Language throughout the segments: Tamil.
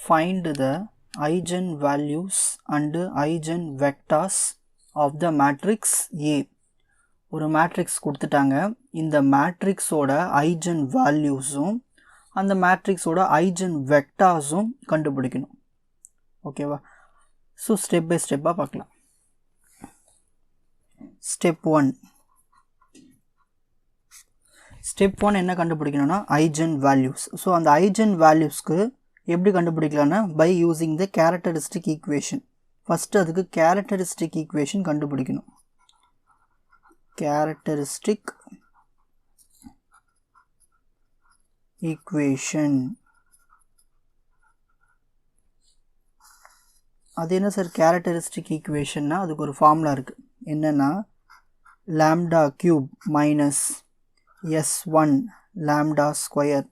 find the eigenvalues and eigenvectors of the matrix A. ஒரு மேட்ரிக்ஸ் கொடுத்துட்டாங்க. இந்த மேட்ரிக்ஸோட ஐஜன் வேல்யூஸும் அந்த மேட்ரிக்ஸோட ஐஜன் வெக்டார்ஸும் கண்டுபிடிக்கணும். ஓகேவா? ஸோ ஸ்டெப் பை ஸ்டெப்பாக பார்க்கலாம். ஸ்டெப் 1 என்ன கண்டுபிடிக்கணும்னா ஐஜன் வேல்யூஸ். ஸோ அந்த ஐஜன் வேல்யூஸ்க்கு எப்படி கண்டுபிடிக்கலாம்னா by using the characteristic equation. First அதுக்கு கேரக்டரிஸ்டிக் ஈக்குவேஷன் கண்டுபிடிக்கணும். கேரக்டரிஸ்டிக் ஈக்குவேஷன் அது என்ன சார் கேரக்டரிஸ்டிக் ஈக்குவேஷன்னா அதுக்கு ஒரு ஃபார்முலா இருக்குது. என்னென்னா lambda cube minus S1 lambda square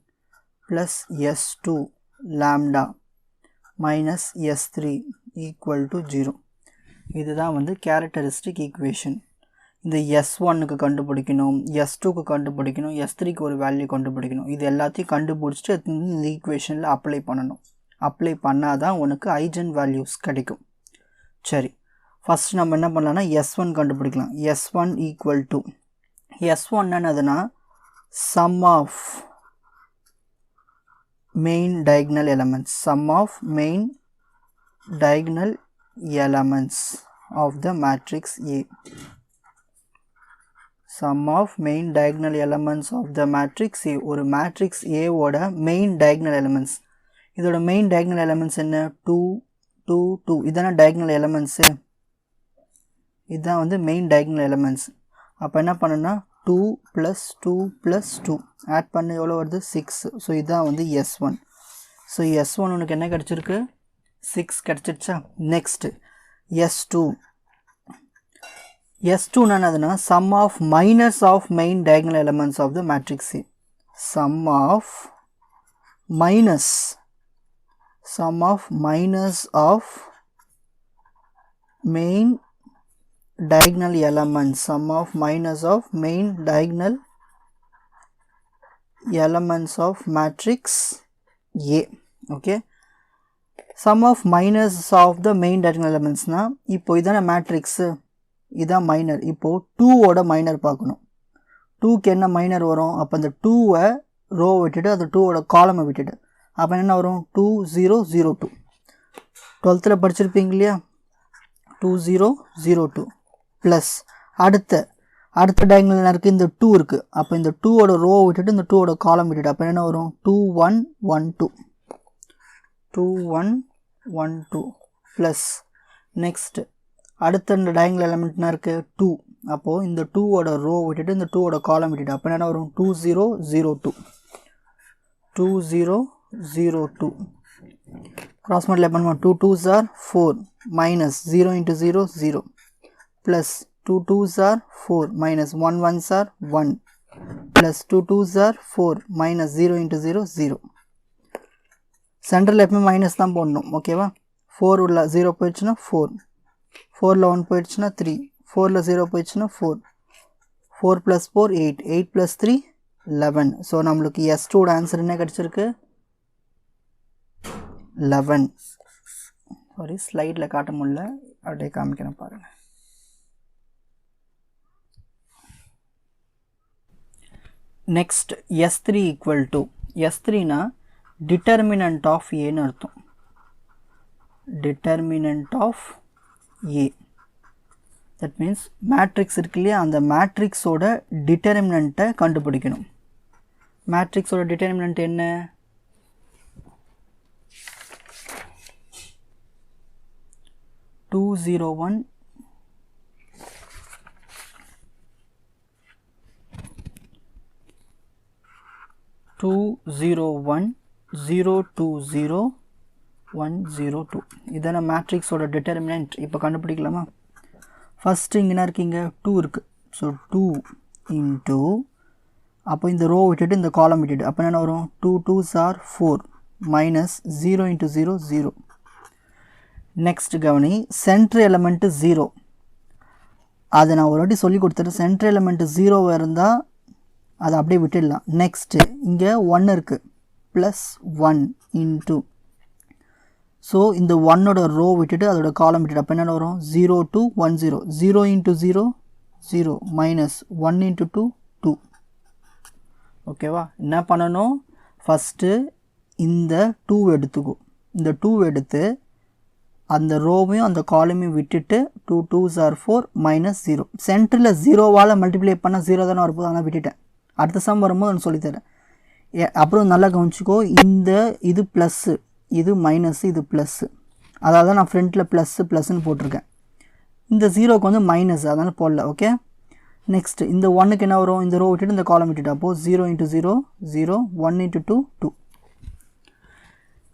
plus S2 lambda minus S3 equal to 0. இதுதான் வந்து கேரக்டரிஸ்டிக் ஈக்குவேஷன். இந்த S1க்கு கண்டுபிடிக்கணும், S2க்கு கண்டுபிடிக்கணும், S3க்கு ஒரு வேல்யூ கண்டுபிடிக்கணும். இது எல்லாத்தையும் கண்டுபிடிச்சிட்டு இந்த ஈக்குவேஷனில் அப்ளை பண்ணணும். அப்ளை பண்ணால் தான் உனக்கு ஐஜன் வேல்யூஸ் கிடைக்கும். சரி, ஃபஸ்ட் நம்ம என்ன பண்ணலாம்னா S1 கண்டுபிடிக்கலாம். S1 equal to S1 என்னதுன்னா sum of main diagonal elements, sum of main diagonal elements of the matrix A. Sum of main diagonal elements of the matrix A. ஒரு matrix A ஓட main diagonal elements. இதோட main diagonal elements என்ன? 2 2 2. இதான diagonal elements. இதான் வந்து main diagonal elements. அப்போ என்ன பண்ணுன்னா 2 plus 2 plus 2 ஆட் பண்ண எவ்வளோ வருது? 6. ஸோ இதுதான் வந்து S1. ஸோ S1 உனக்கு என்ன கிடச்சிருக்கு? 6 கிடச்சிருச்சா? Next S2. S2 என்னதுன்னா sum of minus of main diagonal elements of the matrix A. Sum of minus of main diagonal elements, sum of minus of main diagonal elements of matrix A. Okay, sum of minus of the main diagonal elements na இப்போ இதான matrix இதான் minor. இப்போ 2 ஓட minor பார்க்கணும். 2க்கு என்ன minor வரும்? அப்போ அந்த 2வை ரோ விட்டுட்டு அந்த 2 ஓட காலமை விட்டுட்டு அப்போ என்ன வரும்? 2002. 12th படிச்சிருப்பீங்க இல்லையா? 2002 ப்ளஸ் அடுத்த டயகனல் என்ன இருக்குது? இந்த 2 இருக்குது. அப்போ இந்த 2ஓட ரோ விட்டுட்டு இந்த 2ஓட காலம் விட்டுட்டு அப்போ என்ன வரும்? 2112 ப்ளஸ் நெக்ஸ்ட் அடுத்த இந்த டயகனல் எலமெண்ட் என்ன இருக்குது? 2. அப்போது இந்த 2ஓட ரோ விட்டுட்டு இந்த 2ஓட காலம் விட்டுட்டு அப்போ என்ன வரும்? 2002 கிராஸ் மல்டிப்ளை பண்ணுவோம். 2 2s are 4 minus 0 into 0 0 plus 2 2s are 4 minus 1 1s are 1 plus 2 2s are 4 minus 0 into 0 0. சென்டரில் எப்பவுமே மைனஸ் தான் போடணும். ஓகேவா? 4 உள்ள 0 போயிடுச்சுன்னா 4, 4ல் 1 போயிடுச்சுன்னா 3, 4ல் 0 போயிடுச்சுன்னா 4, 4 plus 4 8, 8 plus 3 11. ஸோ நம்மளுக்கு S2 ஆன்சர் என்ன கிடச்சிருக்கு? 11. சாரி, ஸ்லைடில் காட்ட முடியல, அப்படியே காமிக்கிறேன் பாருங்கள். நெக்ஸ்ட் S3 equal to S3னா டிட்டர்மினன்ட் ஆஃப் ஏன்னு அர்த்தம். Determinant of A, that means matrix இருக்கு இல்லையா, அந்த மேட்ரிக்ஸோட டிட்டர்மினண்ட்டை கண்டுபிடிக்கணும். மேட்ரிக்ஸோட டிட்டர்மினன்ட் என்ன? Two 0 1 2 0 1 0 2 0 1 0 2. இதான மேட்ரிக்ஸோட டிட்டர்மினன்ட். இப்போ கண்டுபிடிக்கலாமா? ஃபஸ்ட்டு இங்கே என்ன இருக்கீங்க? 2 இருக்குது. ஸோ 2 இன்ட்டு அப்போ இந்த ரோ விட்டுட்டு இந்த காலம் விட்டுட்டு அப்போ என்ன வரும்? 2 2s are 4 minus 0 into 0 0. Next கவனி, சென்ட்ரு எலமெண்ட்டு 0. அதை நான் ஒரு வாட்டி சொல்லி கொடுத்துட்டு சென்ட்ரு எலமெண்ட்டு 0 இருந்தால் அதை அப்படியே விட்டுடலாம். நெக்ஸ்ட்டு இங்கே 1 இருக்குது, ப்ளஸ் 1 இன்ட்டு ஸோ இந்த ஒன்னோட ரோ விட்டுட்டு அதோட காலம் விட்டுட்டு அப்போ என்ன வரும் 0 to 1 0 0 into 0 0 minus 1 into 2 2 ஓகேவா என்ன பண்ணணும் ஃபஸ்ட்டு இந்த 2 எடுத்துக்கும் இந்த 2 எடுத்து அந்த ரோவையும் அந்த காலமையும் விட்டுட்டு 2 2s are 4 minus 0 சென்டரில் 0வால் மல்டிப்ளை பண்ணால் 0 தானே வரப்போது அதனால் விட்டுட்டேன் அடுத்த சம் வரும்போது நான் சொல்லித்தரேன் அப்புறம் நல்லா கவனிச்சிக்கோ இந்த இது ப்ளஸ்ஸு இது மைனஸ் இது ப்ளஸ்ஸு அதாவது நான் ஃப்ரண்ட்டில் ப்ளஸ்ன்னு போட்டிருக்கேன் இந்த 0க்கு வந்து மைனஸ் அதனால் போடல ஓகே நெக்ஸ்ட்டு இந்த 1க்கு என்ன வரும் இந்த ரோ விட்டுட்டு இந்த காலம் விட்டுட்டு அப்போது 0 into 0 0 1 into 2 2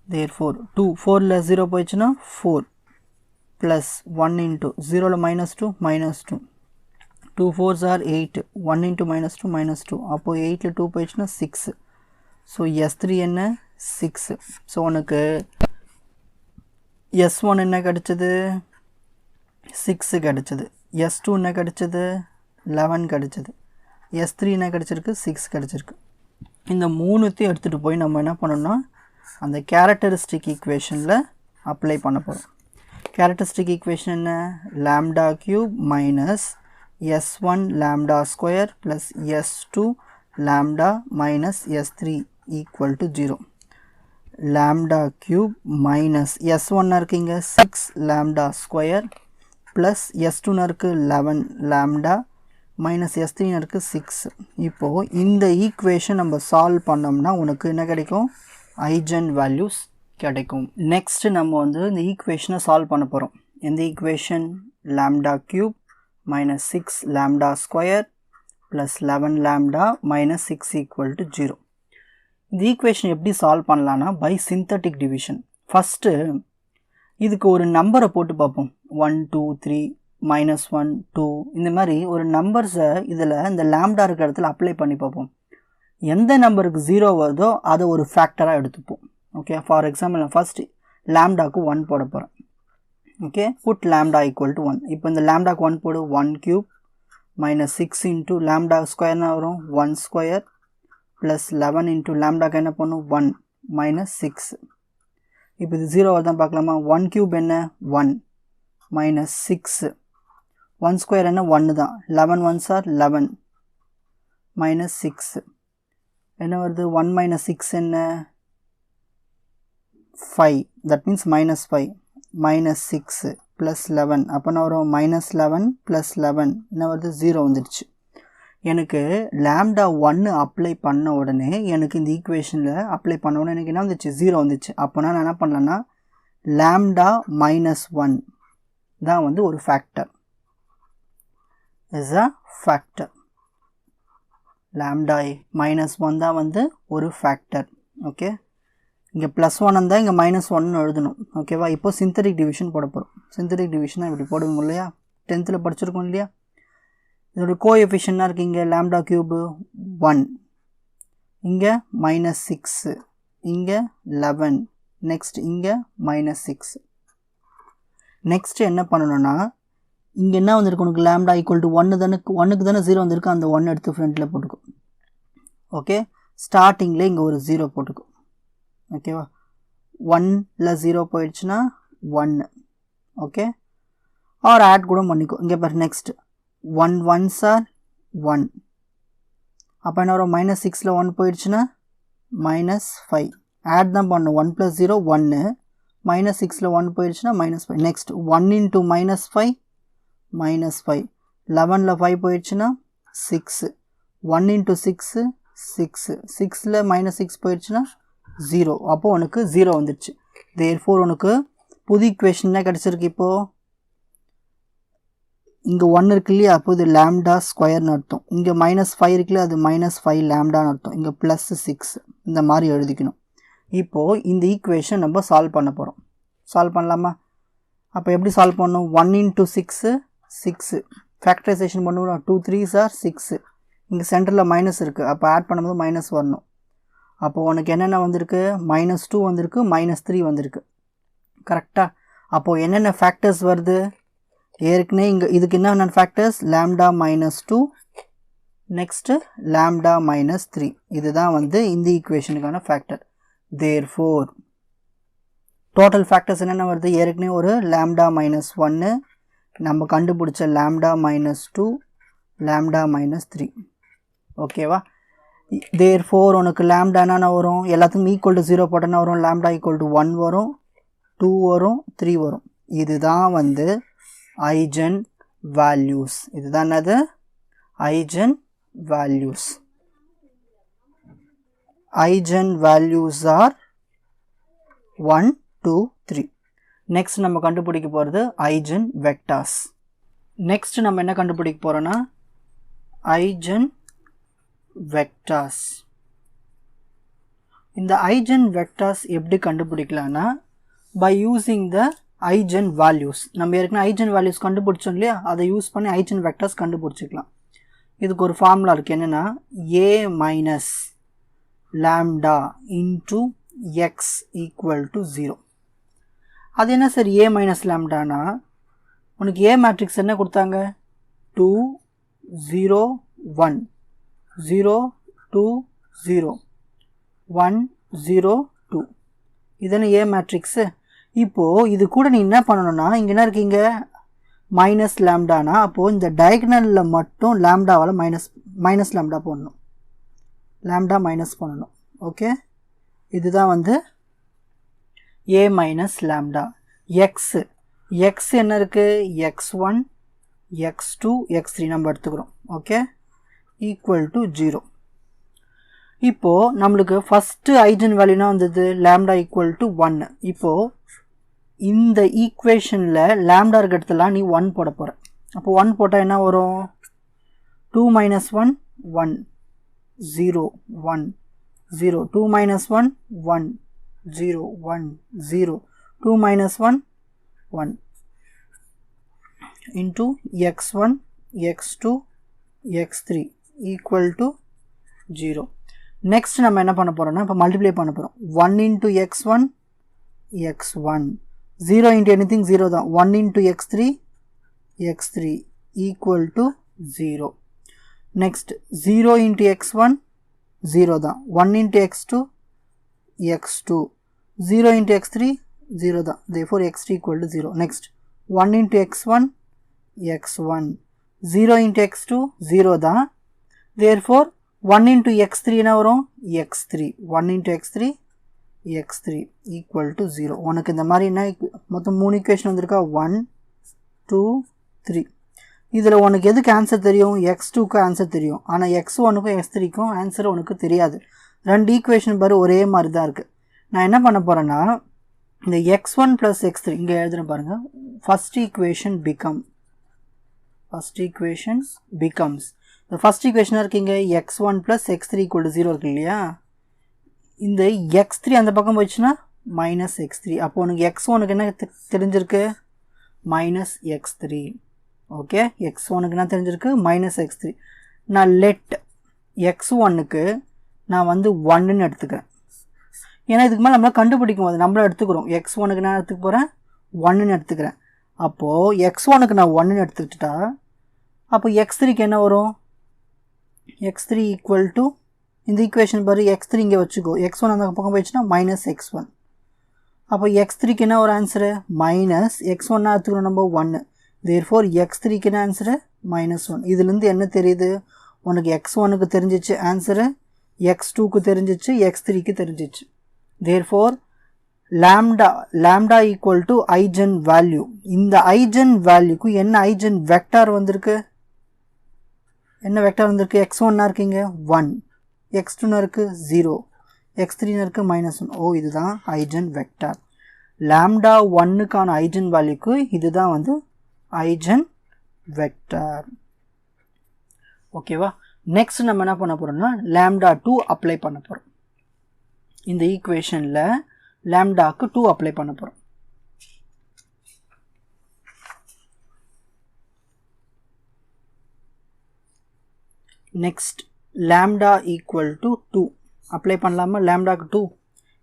therefore 2 4ல் 0 போயிடுச்சுன்னா 4 plus 1 into 0ல் -2 -2 2 4s are 8 1 into -2 -2 அப்போது 8ல் 2 போயிடுச்சுன்னா 6 ஸோ S3 என்ன 6 ஸோ உனக்கு S1 என்ன கிடச்சிது 6 கிடச்சிது S2 என்ன கிடச்சிது 11 கிடச்சிது S3 என்ன கிடச்சிருக்கு 6 கிடச்சிருக்கு இந்த மூணுத்தையும் எடுத்துகிட்டு போய் நம்ம என்ன பண்ணோம்னா அந்த கேரக்டரிஸ்டிக் ஈக்குவேஷனில் அப்ளை பண்ண போகிறோம் கேரக்டரிஸ்டிக் ஈக்குவேஷன் என்ன lambda cube minus S1 lambda square plus S2 lambda minus S3 equal to 0 lambda cube minus S1 இருக்குங்க 6 lambda square plus S2 இருக்கு 11 lambda minus S3 இருக்கு 6 இப்போது இந்த ஈக்குவேஷன் நம்ம சால்வ் பண்ணோம்னா உனக்கு என்ன கிடைக்கும் ஐஜன் வேல்யூஸ் கிடைக்கும் நெக்ஸ்ட் நம்ம வந்து இந்த ஈக்குவேஷனை சால்வ் பண்ண போகிறோம் இந்த equation lambda cube minus 6 lambda square plus 11 lambda minus 6 equal to 0 இந்த ஈக்குவேஷன் எப்படி சால்வ் பண்ணலான்னா பை சிந்தட்டிக் டிவிஷன் ஃபஸ்ட்டு இதுக்கு ஒரு நம்பரை போட்டு பார்ப்போம் 1 2 3 -1 2 இந்த மாதிரி ஒரு நம்பர்ஸை இதில் இந்த லாம்டா இருக்கிற இடத்துல அப்ளை பண்ணி பார்ப்போம் எந்த நம்பருக்கு 0 வருதோ அதை ஒரு ஃபேக்டராக எடுத்துப்போம் ஓகே ஃபார் எக்ஸாம்பிள் நான் ஃபஸ்ட் லாம்டாக்கு 1 போட போகிறேன் okay put lambda equal to 1 இப்போ இந்த லாம்டாக்கு 1 போடு 1 cube minus 6 into lambda square என்ன வரும் 1 square plus 11 into lambda என்ன பண்ணும் 1 minus 6 இப்போ இது 0 வருதான் பார்க்கலாமா 1 cube என்ன 1 minus 6 1 square என்ன 1 தான் 11 ones are 11 minus 6 என்ன வருது 1 minus 6 என்ன 5 that means minus 5 minus 6 plus 11 அப்போ என்ன வரும் minus 11 plus 11 என்ன வருது 0 வந்துடுச்சு எனக்கு லாம்டா 1 அப்ளை பண்ண உடனே எனக்கு இந்த ஈக்குவேஷனில் அப்ளை பண்ண உடனே எனக்கு என்ன வந்துச்சு 0 வந்துச்சு அப்போ நான் என்ன பண்ணலன்னா லாம்டா -1 தான் வந்து ஒரு factor is a factor lambda -1 தான் வந்து ஒரு ஃபேக்டர் ஓகே இங்கே +1 இருந்தால் இங்கே -1 எழுதணும் ஓகேவா இப்போ சிந்தட்டிக் டிவிஷன் போட போகிறோம் சிந்தட்டிக் டிவிஷனாக இப்படி போடுவோம் இல்லையா 10th படிச்சிருக்கோம் இல்லையா இதோட கோஎஃபிஷியன்ட்னா இருக்குது இங்கே லாம்டா கியூபு 1 இங்கே -6 இங்கே 11 நெக்ஸ்ட் இங்கே -6 நெக்ஸ்ட் என்ன பண்ணணும்னா இங்கே என்ன வந்திருக்கு உனக்கு லாம்டா ஈக்குவல் டு 1 தானே 1க்கு தானே 0 வந்திருக்கு அந்த 1 எடுத்து ஃப்ரண்ட்டில் போட்டுக்கும் ஓகே ஸ்டார்டிங்கில் இங்கே ஒரு 0 போட்டுக்கும் ஓகேவா 1ல் 0 போயிடுச்சுன்னா 1 ஓகே ஆர் ஆட் கூட பண்ணிக்கோ இங்கே பாரு நெக்ஸ்ட் 1 1s are 1 அப்போ என்ன வரும் -6ல் 1 போயிடுச்சுன்னா -5 ஆட் தான் பண்ணும் 1 + 0 1 -6ல் 1 போயிடுச்சுன்னா -5 நெக்ஸ்ட் 1 into -5 -5 11ல் 5 போயிடுச்சுன்னா 6 1 into 6 6 6ல் -6 போயிடுச்சுன்னா 0 அப்போது உனக்கு 0 வந்துடுச்சு தேர்ஃபோர் உனக்கு புது ஈக்குவேஷன் என்ன கிடச்சிருக்கு இப்போது இங்கே 1 இருக்கு இல்லையா அப்போ இது லாம்டா ஸ்கொயர்னு அர்த்தம் இங்கே -5 இருக்குல்ல அது -5 லாம்டான்னு அர்த்தம் இங்கே +6 இந்த மாதிரி எழுதிக்கணும் இப்போது இந்த ஈக்குவேஷன் நம்ம சால்வ் பண்ண போகிறோம் சால்வ் பண்ணலாமா அப்போ எப்படி சால்வ் பண்ணணும் 1 into 6 6 ஃபேக்டரைசேஷன் பண்ணுவோம் 2 3s are 6 இங்கே சென்டரில் மைனஸ் இருக்குது அப்போ ஆட் பண்ணும்போது மைனஸ் வரணும் அப்போது உனக்கு என்னென்ன வந்திருக்கு -2 வந்திருக்கு -3 வந்திருக்கு கரெக்டாக அப்போது என்னென்ன ஃபேக்டர்ஸ் வருது ஏற்கனவே இங்கே இதுக்கு என்ன ஃபேக்டர்ஸ் லாம்டா -2 நெக்ஸ்ட்டு லாம்டா -3 இதுதான் வந்து இந்த ஈக்குவேஷனுக்கான ஃபேக்டர் தேர்ஃபோர் டோட்டல் ஃபேக்டர்ஸ் என்னென்ன வருது, ஏற்கனவே ஒரு லாம்டா மைனஸ் 1, நம்ம கண்டுபிடிச்ச லாம்டா மைனஸ் 2, லாம்டா மைனஸ் 3. ஓகேவா? தேர்ஃபோர் உனக்கு லாம்டா என்னென்ன வரும், எல்லாத்துக்கும் ஈக்குவல் டு 0 போட்டோன்னா வரும், லாம்டா ஈக்குவல் டு 1 வரும், 2 வரும், 3 வரும். இதுதான் வந்து ஐஜன் வேல்யூஸ். இதுதான் என்னது, eigen values. Eigen values are 1, 2, 3. Next நம்ம கண்டுபிடிக்க போகிறது ஐஜன் வெக்டார்ஸ். நெக்ஸ்ட் நம்ம என்ன கண்டுபிடிக்க போகிறோன்னா ஐஜன் வெக்டார்ஸ். இந்த ஐஜன் வெக்டார்ஸ் எப்படி கண்டுபிடிக்கலாம்னா by using the eigen values. நம்ம ஏற்கனவே ஐஜன் வேல்யூஸ் கண்டுபிடிச்சோம் இல்லையா, அதை யூஸ் பண்ணி ஐஜன் வெக்டார்ஸ் கண்டுபிடிச்சிக்கலாம். இதுக்கு ஒரு ஃபார்முலா இருக்குது, என்னென்னா a minus lambda into X equal to 0. அது என்ன சார் a மைனஸ் லாம்டானா, உனக்கு a மேட்ரிக்ஸ் என்ன கொடுத்தாங்க, 2 0 1 0 2 0 1 0 2. இதுன்னு a மேட்ரிக்ஸு. இப்போது இது கூட நீ என்ன பண்ணணும்னா, இங்கே என்ன இருக்கீங்க மைனஸ் லாம்டானா, அப்போது இந்த டயகனலில் மட்டும் லாம்டாவால் மைனஸ் லாம்டா போடணும், லாம்டா மைனஸ் பண்ணணும். ஓகே, இதுதான் வந்து a மைனஸ் லாம்டா. எக்ஸ் என்ன இருக்குது, x1 x2 x3 நம்ம எடுத்துக்கிறோம். Okay, equal to 0. இப்போது நம்மளுக்கு ஃபஸ்ட்டு ஐஜன் வேல்யூனா வந்தது லாம்டா ஈக்குவல் டு 1. இப்போது இந்த ஈக்குவேஷனில் லாம்டா இருக்க இடத்துல நீ 1 போட போகிற. அப்போ 1 போட்டால் என்ன வரும், 2 minus 1 1 0 1 0 2 minus 1 1 0 1 0 2 minus 1 1 into x1 x2 x3 equal to 0. next நம்ம என்ன பண்ண போறோம்னா இப்ப மல்டிப்ளை பண்ண போறோம். 1 into x1 x1 0 into anything 0 தான். 1 into x3 x3 equal to 0. next 0 into x1 0 தான். 1 into x2 x2 0 into x3 0 தான். therefore x3 equal to 0. next 1 into x1 x1 0 into x2 0 தான். therefore 1 into x3 என்ன வரும், x3 1 into x3 x3 equal to 0. உனக்கு இந்த மாதிரி என்ன மொத்தம் 3 equation வந்திருக்கா, 1 2 3. இதில் உனக்கு எதுக்கு ஆன்சர் தெரியும், x2க்கு ஆன்சர் தெரியும். ஆனால் x1க்கும் x3க்கும் ஆன்சர் உனக்கு தெரியாது. ரெண்டு ஈக்குவேஷன் பாரு ஒரே மாதிரி தான் இருக்குது. நான் என்ன பண்ண போகிறேன்னா இந்த x1 + x3 இங்கே எழுதுன பாருங்கள். ஃபஸ்ட் ஈக்குவேஷன் பிகம்ஸ் இந்த ஃபஸ்ட் ஈக்குவேஷனாக இருக்கீங்க x1 + x3 = 0 இருக்கு இல்லையா. இந்த x3 அந்த பக்கம் போயிடுச்சுன்னா -x3. அப்போ உனக்கு x1க்கு என்ன தெரிஞ்சிருக்கு, -x3. ஓகே, x1க்கு என்ன தெரிஞ்சிருக்கு, -x3. நான் லெட் x1க்கு நான் வந்து 1ன்னு எடுத்துக்கிறேன். ஏன்னா இதுக்கு மேலே நம்மளால் கண்டுபிடிக்கும் போது நம்மளும் எடுத்துக்கிறோம். x1க்கு நான் எடுத்துக்க போகிறேன் 1ன்னு எடுத்துக்கிறேன். அப்போது x1க்கு நான் 1ன்னு எடுத்துக்கிட்டா அப்போ x3க்கு என்ன வரும், x3 ஈக்குவல் டு இந்த ஈக்குவேஷன் பாரு, x3 இங்கே வச்சுக்கோ, x1 அந்த பக்கம் போயிடுச்சுன்னா -x1. அப்போ x3க்கு என்ன ஒரு ஆன்சரு, -x1 எடுத்துக்கிறோம் நம்ம 1. therefore x3க்கு என்ன ஆன்சரு, -1. இதுலேருந்து என்ன தெரியுது உனக்கு, x1க்கு தெரிஞ்சிச்சு ஆன்சரு, x2க்கு தெரிஞ்சிச்சு, x3க்கு தெரிஞ்சிச்சு. therefore lambda equal to eigen value. இந்த eigen வேல்யூக்கு என்ன eigen வெக்டார் வந்திருக்கு, என்ன வெக்டார் வந்திருக்கு, x1 இருக்கீங்க 1, x2 இருக்கு 0, x3 இருக்கு -1. ஓ, இதுதான் eigen வெக்டார். lambda 1க்கான eigen வேல்யூக்கு இதுதான் வந்து eigen வெக்டார். ஓகேவா. நெக்ஸ்ட் நம்ம என்ன பண்ண போறோம்னா lambda 2 அப்ளை பண்ண போறோம். இந்த ஈக்குவேஷனில் லாம்டாக்கு 2 அப்ளை பண்ண போகிறோம். Next lambda equal to 2 apply பண்ணலாமா, லாம்டாக்கு 2.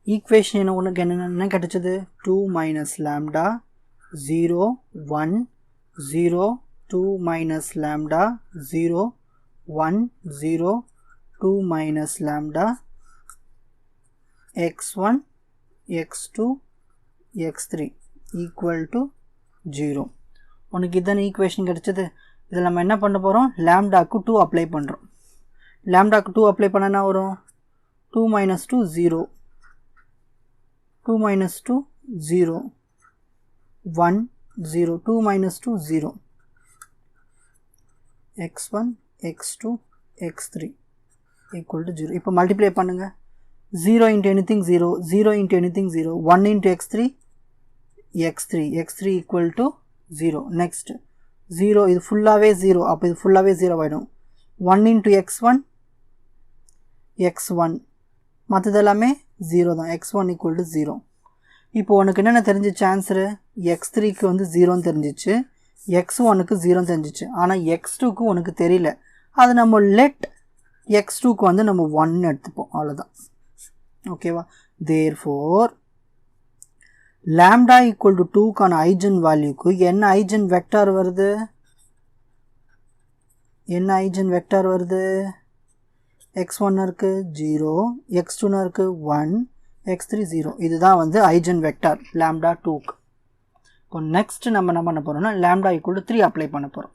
ஈக்குவேஷன் என்ன உனக்கு என்ன கிடைச்சது, 2 minus lambda 0 1 0 2 minus lambda 0 1 0 2 minus lambda x1 x2 x3 equal to 0. உனக்கு இதான் ஈக்குவேஷன் கிடைச்சது. இதில் நம்ம என்ன பண்ண போகிறோம், லேம்டாக்கு 2 அப்ளை பண்ணுறோம். லேம்டாக்கு 2 அப்ளை பண்ணனா வரும் 2 minus 2 0, 2 minus 2 0, 1 0, 2 minus 2 0, x1 x2 x3 equal to 0. இப்போ மல்டிப்ளை பண்ணுங்க. 0 into anything 0, 0 into anything 0, 1 into x3 x3, x3 equal to 0. Next 0 இது ஃபுல்லாகவே 0, அப்போ இது ஃபுல்லாகவே 0 ஆகிடும். 1 into x1 x1, மற்றதெல்லாமே 0 தான். x1 equal to 0. இப்போ உனக்கு என்னென்ன தெரிஞ்சிச்சு ஆன்சரு, x3க்கு வந்து 0ன்னு தெரிஞ்சிச்சு, x1க்கு 0ன்னு தெரிஞ்சிச்சு. ஆனால் x2க்கு உனக்கு தெரியல. அது நம்ம லெட் x2க்கு வந்து நம்ம 1 எடுத்துப்போம், அவ்வளோதான். ஓகேவா? தேர்ஃபோர் லாம்டா ஈக்குவல் டு 2க்கான ஐஜன் வேல்யூக்கு என்ன ஐஜன் வெக்டார் வருது, என்ன ஐஜன் வெக்டார் வருது, x1 இருக்கு 0, x2 இருக்கு 1, x3 0. இதுதான் வந்து ஐஜன் வெக்டார் லாம்டா 2க்கு. இப்போ நெக்ஸ்ட் நம்ம என்ன பண்ண போகிறோம்னா லாம்டா ஈக்குவல் டு 3 அப்ளை பண்ண போகிறோம்.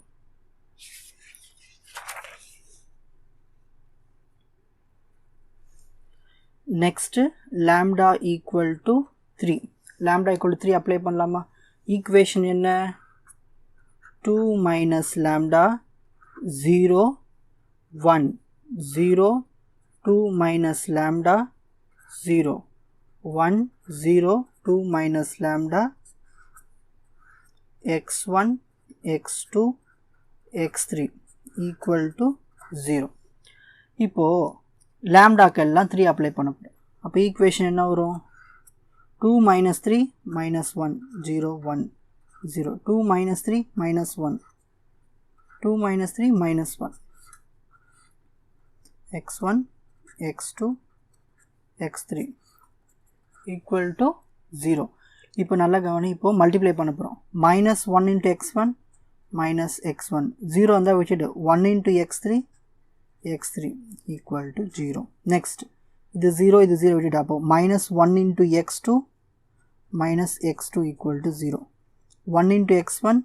Next lambda equal to 3, lambda equal to 3 apply பண்ணலாமா? ஈக்குவேஷன் என்ன, 2 minus lambda 0 1 0, 2 minus lambda 0 1 0, 2 minus lambda x1 x2 x3 equal to 0. இப்போ லாம்டாக்கு எல்லாம் 3 அப்ளை பண்ண போகிறோம். அப்போ ஈக்குவேஷன் என்ன வரும், 2 minus 3 minus 1 0 1 0, 2 minus 3 minus 1, 2 minus 3 minus 1, x1 x2 x3 equal to 0. இப்போ நல்லா கவனி, இப்போ மல்டிப்ளை பண்ண போகிறோம். Minus 1 into x1 minus x1, 0 வந்தால் விட்டுட்டு 1 into x3 x3 equal to 0. Next இது 0 இது 0 விட்டுட்டு, அப்போ minus 1 into x2 minus x2 equal to 0, 1 into x1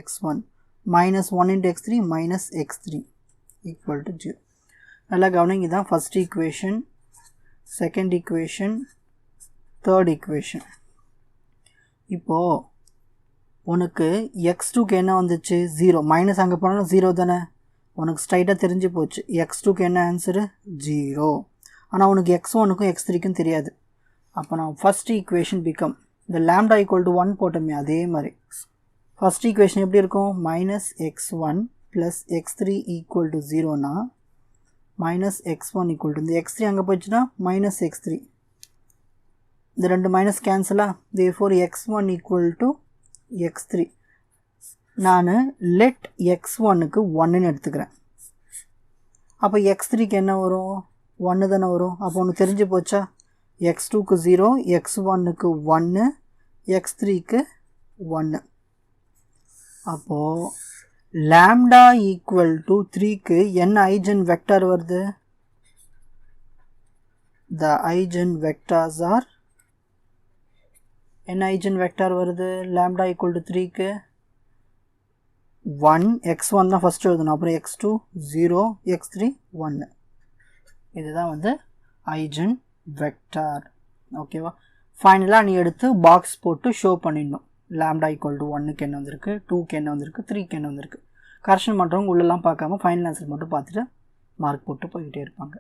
x1 minus 1 into x3 minus x3 equal to 0. நல்லா கவனிங்க, இதுதான் first equation, second equation, third equation. இப்போது உனக்கு x2க்கு என்ன வந்துச்சு 0, மைனஸ் அங்கே போனாலும் 0 தானே, உனக்கு ஸ்ட்ரைட்டாக தெரிஞ்சு போச்சு. x2க்கு என்ன ஆன்சரு 0. ஆனால் உனக்கு x1க்கும் x3க்கும் தெரியாது. அப்போ நான் ஃபர்ஸ்ட் ஈக்குவேஷன் பிகம் இந்த லாம்டா ஈக்குவல் டு 1 போட்டோமே அதே மாதிரி ஃபர்ஸ்ட் ஈக்குவேஷன் எப்படி இருக்கும், minus x1 plus x3 equal to 0னா மைனஸ் x1 ஈக்குவல் டு இந்த x3 அங்கே போயிடுச்சுன்னா மைனஸ் x3, இந்த ரெண்டு மைனஸ் கேன்சலாக, therefore x1 equal to x3. நான் லெட் x1க்கு 1ன்னு எடுத்துக்கிறேன். அப்போ x3க்கு என்ன வரும், 1 தானே வரும். அப்போ ஒன்று தெரிஞ்சு போச்சா, x2க்கு 0, x1க்கு 1, x3க்கு 1. அப்போது லாம்டா ஈக்குவல் டு 3க்கு என்ன ஐஜன் வெக்டார் வருது, த ஐஜன் வெக்டார்ஸ் ஆர், என்ன ஐஜன் வெக்டார் வருது லாம்டா ஈக்குவல் டு 3க்கு 1, x1 தான் ஃபஸ்ட்டு எழுதணும், அப்புறம் x2 0, x3 1. இதுதான் வந்து ஐஜன் வெக்டார். ஓகேவா? ஃபைனலாக நீ எடுத்து பாக்ஸ் போட்டு ஷோ பண்ணிடணும். லாம்டா ஈக்குவல் டு 1க்கு என்ன வந்திருக்கு, 2க்கு என்ன வந்திருக்கு, 3க்கு என்ன வந்திருக்கு. கரெக்ஷன் பண்ணுறவங்க உள்ளெல்லாம் பார்க்காம ஃபைனல் ஆன்சர் மட்டும் பார்த்துட்டு மார்க் போட்டு போய்கிட்டே இருப்பாங்க.